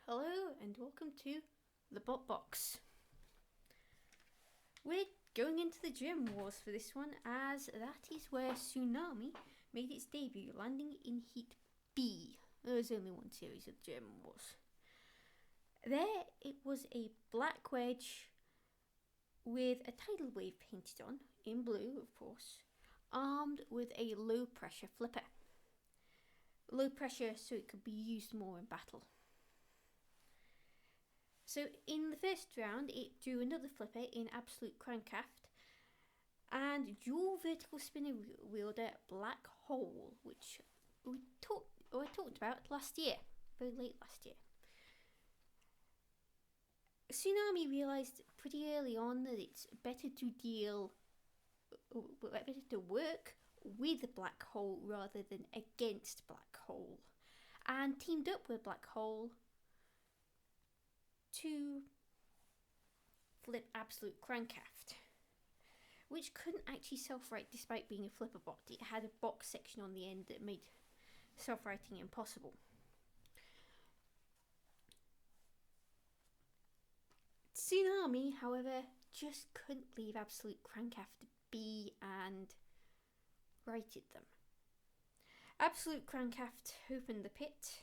Hello and welcome to the Bot Box. We're going into the German Wars for this one, as that is where Tsunami made its debut, landing in Heat B. There was only one series of German Wars. There it was a black wedge with a tidal wave painted on, in blue of course, armed with a low pressure flipper. Low pressure so it could be used more in battle. So in the first round it drew another flipper in absolute crankaft and dual vertical spinner wielder Black Hole, which I talked about last year, very late last year. Tsunami realised pretty early on that it's better to work with Black Hole rather than against Black Hole, and teamed up with Black Hole to flip absolute crankaft, which couldn't actually self-right despite being a flipper bot. It had a box section on the end that made self-righting impossible. Tsunami, however, just couldn't leave absolute crankaft be and righted them. Absolute crankaft opened the pit,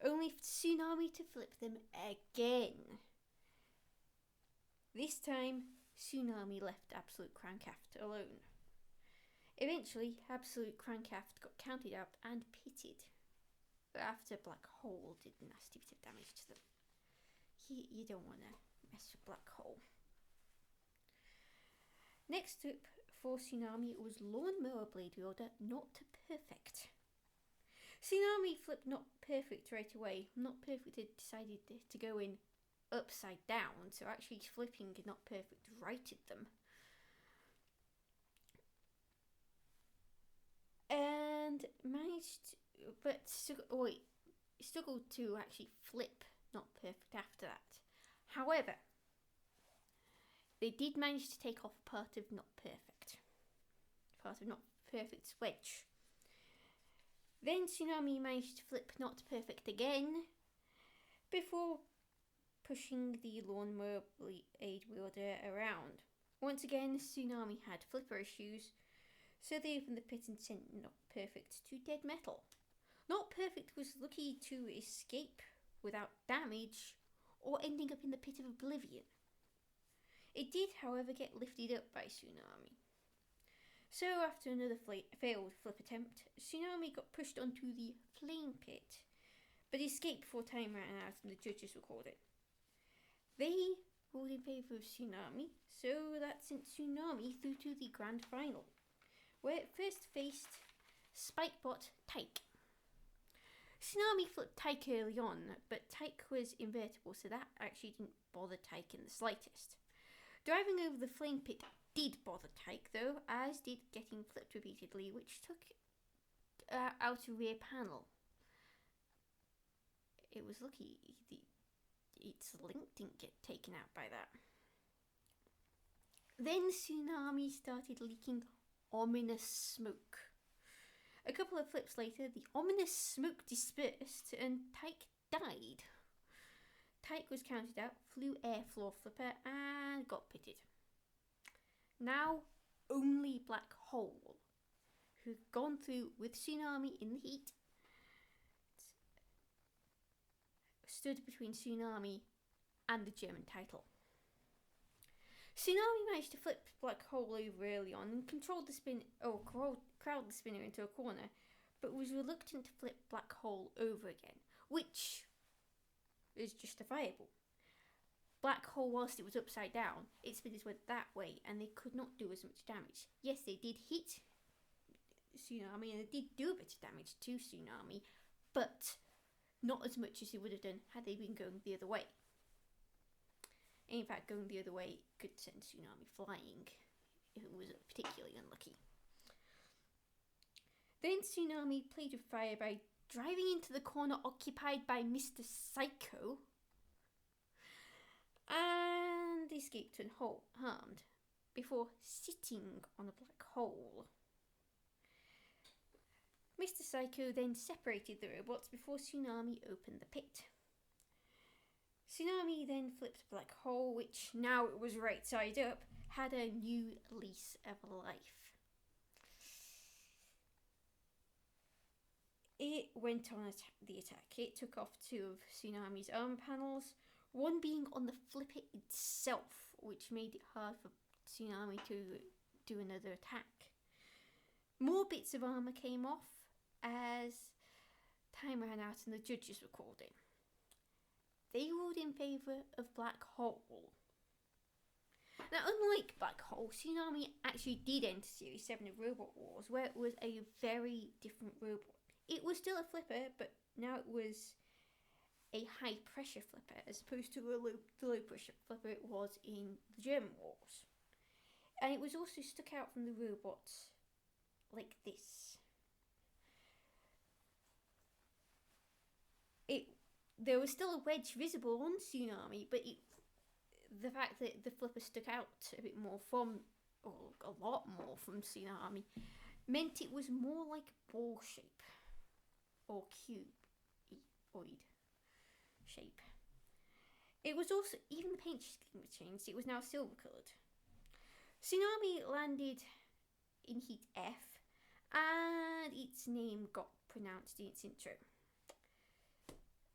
only for Tsunami to flip them again. This time, Tsunami left absolute crankaft alone. Eventually, absolute crankaft got counted out and pitted, after Black Hole did a nasty bit of damage to them. You don't want to mess with Black Hole. Next up for Tsunami was Lawnmower Blade Wielder Not Perfect. Tsunami flipped Not Perfect right away. Not Perfect had decided to go in upside down, so actually flipping Not Perfect righted them. And struggled to actually flip Not Perfect after that. However, they did manage to take off part of Not Perfect's wedge. Then Tsunami managed to flip Not Perfect again before pushing the Lawnmower Blade Wielder around. Once again, Tsunami had flipper issues, so they opened the pit and sent Not Perfect to dead metal. Not Perfect was lucky to escape without damage or ending up in the pit of oblivion. It did, however, get lifted up by Tsunami. So after another failed flip attempt, Tsunami got pushed onto the flame pit, but escaped before time ran out and the judges recalled it. They ruled in favour of Tsunami, so that sent Tsunami through to the grand final, where it first faced Spikebot Tyke. Tsunami flipped Tyke early on, but Tyke was invertible, so that actually didn't bother Tyke in the slightest. Driving over the flame pit did bother Tyke though, as did getting flipped repeatedly, which took out a rear panel. It was lucky its link didn't get taken out by that. Then Tsunami started leaking ominous smoke. A couple of flips later, the ominous smoke dispersed and Tyke died. Tyke was counted out, flew air floor flipper and got pitted. Now only Black Hole, who'd gone through with Tsunami in the heat, stood between Tsunami and the German title. Tsunami managed to flip Black Hole over early on and crowd the spinner into a corner, but was reluctant to flip Black Hole over again, which is justifiable. Black Hole, whilst it was upside down, its spinners went that way and they could not do as much damage. Yes, they did hit Tsunami and they did do a bit of damage to Tsunami, but not as much as they would have done had they been going the other way. In fact, going the other way could send Tsunami flying if it was particularly unlucky. Then Tsunami played with fire by driving into the corner occupied by Mr. Psycho and escaped unharmed before sitting on a black hole. Mr. Psycho then separated the robots before Tsunami opened the pit. Tsunami then flipped Black Hole, which, now it was right side up, had a new lease of life. It went on the attack. It took off two of Tsunami's armor panels, one being on the flipper itself, which made it hard for Tsunami to do another attack. More bits of armor came off as time ran out and the judges were called in. They ruled in favour of Black Hole. Now, unlike Black Hole, Tsunami actually did enter Series 7 of Robot Wars, where it was a very different robot. It was still a flipper, but now it was a high pressure flipper as opposed to the low pressure flipper it was in the German Wars. And it was also stuck out from the robots like this. There was still a wedge visible on Tsunami, but the fact that the flipper stuck out a bit more from, or a lot more from Tsunami, meant it was more like ball shape or cuboid shape. It was also, even the paint scheme changed, it was now silver coloured. Tsunami landed in Heat F, and its name got pronounced in its intro.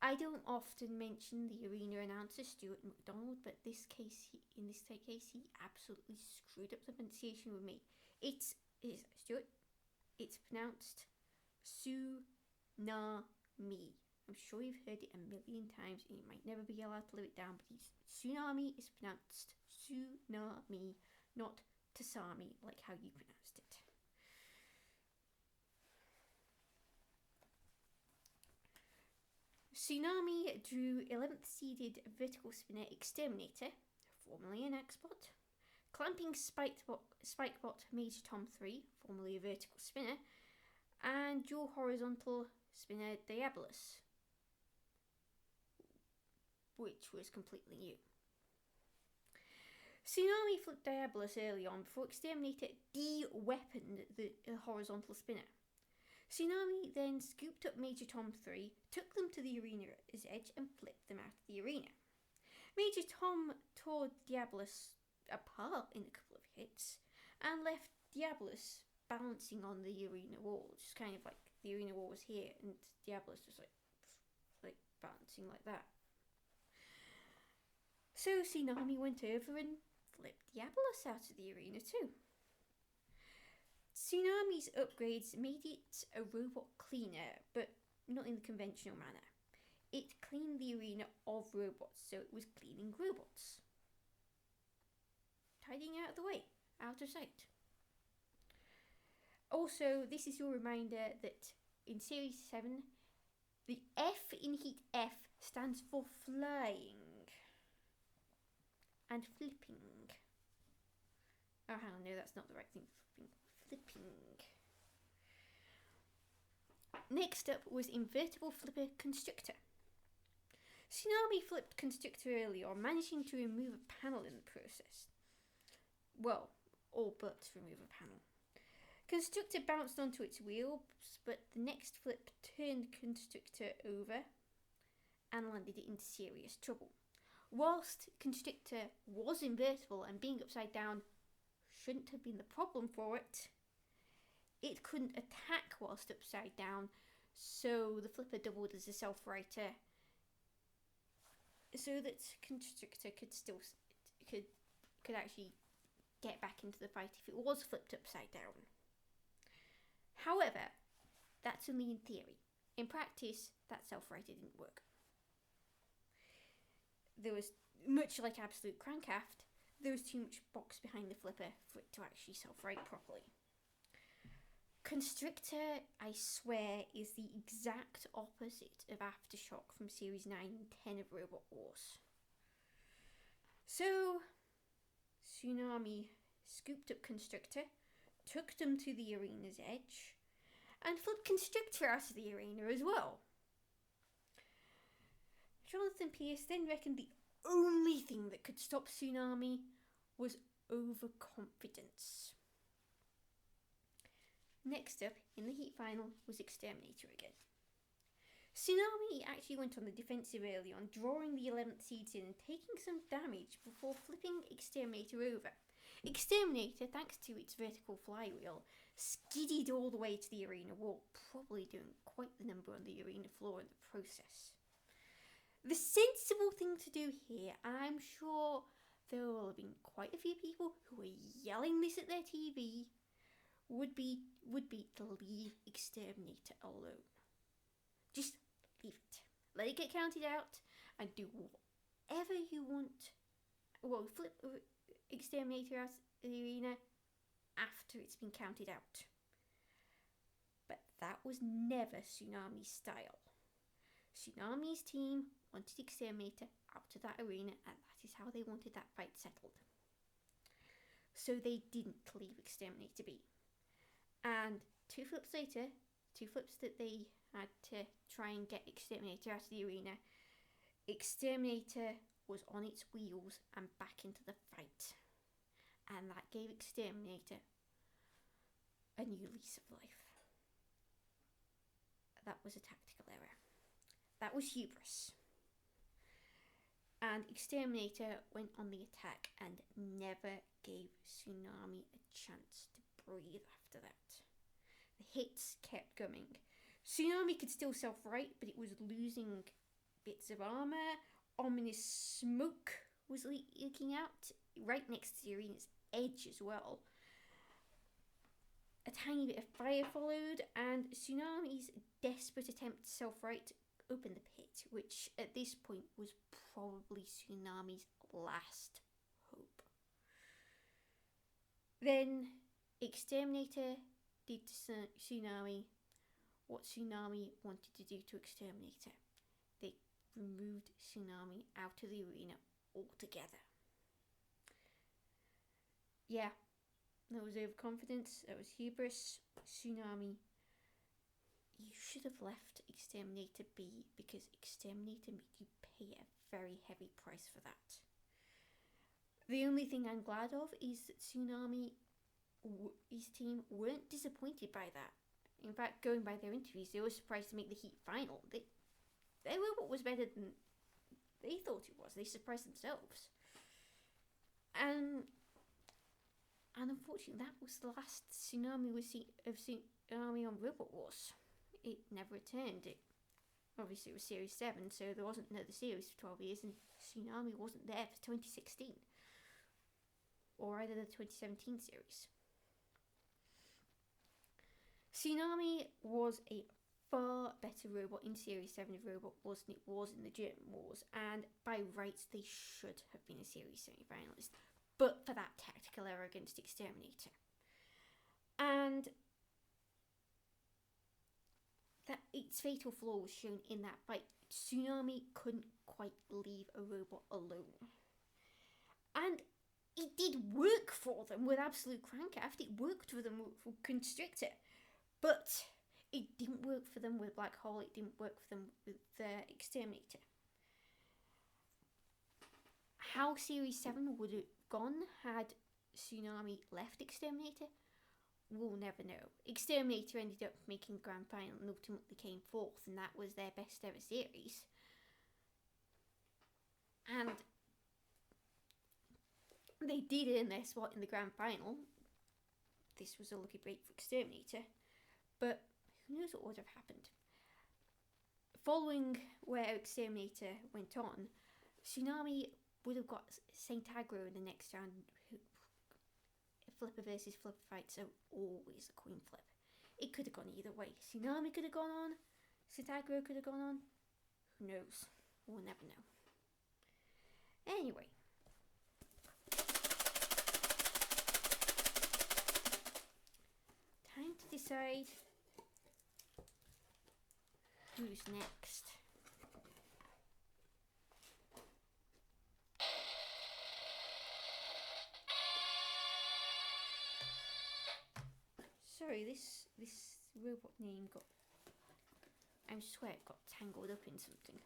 I don't often mention the arena announcer Stuart McDonald, but in this case he absolutely screwed up the pronunciation with me. It's Stuart. It's pronounced Tsunami. I'm sure you've heard it a million times, and you might never be allowed to live it down. But Tsunami is pronounced Tsunami, not Tsami, like how you pronounced it. Tsunami drew 11th seeded vertical spinner Exterminator, formerly an X-Bot, clamping Spikebot Major Tom 3, formerly a vertical spinner, and dual horizontal spinner Diabolus, which was completely new. Tsunami flipped Diabolus early on before Exterminator de-weaponed the horizontal spinner. Tsunami then scooped up Major Tom 3, took them to the arena's edge and flipped them out of the arena. Major Tom tore Diabolus apart in a couple of hits and left Diabolus balancing on the arena wall, just kind of like the arena wall was here and Diabolus was like balancing like that. So Tsunami went over and flipped Diabolus out of the arena too. Tsunami's upgrades made it a robot cleaner, but not in the conventional manner. It cleaned the arena of robots, so it was cleaning robots. Tidying out of the way, out of sight. Also, this is your reminder that in Series 7, the F in Heat F stands for flying and flipping. Oh, hang on, no, that's not the right thing for flipping. Next up was Invertible Flipper Constrictor. Tsunami flipped Constrictor early on, managing to remove a panel in the process. Well, all but remove a panel. Constrictor bounced onto its wheels, but the next flip turned Constrictor over and landed it into serious trouble. Whilst Constrictor was invertible and being upside down shouldn't have been the problem for it, it couldn't attack whilst upside down, so the flipper doubled as a self-righter, so that Constrictor could actually get back into the fight if it was flipped upside down. However, that's only in theory. In practice, that self-righter didn't work. There was, much like Absolute Crankaft, there was too much box behind the flipper for it to actually self-right properly. Constrictor, I swear, is the exact opposite of Aftershock from Series 9 and 10 of Robot Wars. So, Tsunami scooped up Constrictor, took them to the arena's edge, and flipped Constrictor out of the arena as well. Jonathan Pierce then reckoned the only thing that could stop Tsunami was overconfidence. Next up, in the heat final, was Exterminator again. Tsunami actually went on the defensive early on, drawing the 11th seeds in and taking some damage before flipping Exterminator over. Exterminator, thanks to its vertical flywheel, skidded all the way to the arena wall, probably doing quite the number on the arena floor in the process. The sensible thing to do here, and I'm sure there will have been quite a few people who were yelling this at their TV, would be to leave Exterminator alone. Just leave it. Let it get counted out and do whatever you want. Well, flip Exterminator out of the arena after it's been counted out. But that was never Tsunami's style. Tsunami's team wanted Exterminator out of that arena, and that is how they wanted that fight settled. So they didn't leave Exterminator be. And two flips later, two flips that they had to try and get Exterminator out of the arena, Exterminator was on its wheels and back into the fight. And that gave Exterminator a new lease of life. That was a tactical error. That was hubris. And Exterminator went on the attack and never gave Tsunami a chance to breathe after that. The hits kept coming. Tsunami could still self-right, but it was losing bits of armour. Ominous smoke was leaking out right next to the arena's edge as well. A tiny bit of fire followed, and Tsunami's desperate attempt to self-right opened the pit, which at this point was probably Tsunami's last hope. Then Exterminator did to Tsunami what Tsunami wanted to do to Exterminator. They removed Tsunami out of the arena altogether. Yeah, that was overconfidence, that was hubris. Tsunami, you should have left Exterminator be, because Exterminator made you pay a very heavy price for that. The only thing I'm glad of is that Tsunami, his team, weren't disappointed by that. In fact, going by their interviews, they were surprised to make the Heat final. Their robot was better than they thought it was. They surprised themselves. And unfortunately, that was the last Tsunami of Tsunami on Robot Wars. It never returned. Obviously, it was Series 7, so there wasn't another series for 12 years, and Tsunami wasn't there for 2016. Or either the 2017 series. Tsunami was a far better robot in Series 7 of Robot Wars than it was in the German Wars, and by rights they should have been a Series semi-finalist, but for that tactical error against Exterminator. And that its fatal flaw was shown in that fight. Tsunami couldn't quite leave a robot alone. And it did work for them with Absolute Crankraft, it worked for them with Constrictor, but it didn't work for them with Black Hole, it didn't work for them with Exterminator. How Series 7 would have gone had Tsunami left Exterminator, we'll never know. Exterminator ended up making the grand final and ultimately came fourth, and that was their best ever series. And they did earn their spot in the grand final. This was a lucky break for Exterminator, but who knows what would have happened. Following where Exterminator went on, Tsunami would have got Saint Aggro in the next round. Flipper versus flipper fight, so always a coin flip. It could have gone either way. Tsunami could have gone on, Saint Aggro could have gone on. Who knows? We'll never know. Anyway. Time to decide who's next. Sorry, this robot name I swear it got tangled up in something.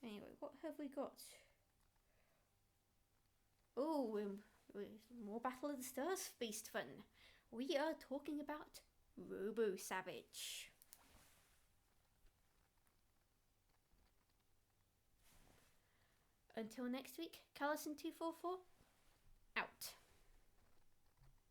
Anyway, what have we got? Oh, more Battle of the Stars based fun. We are talking about Robo Savage. Until next week, Callison244 out.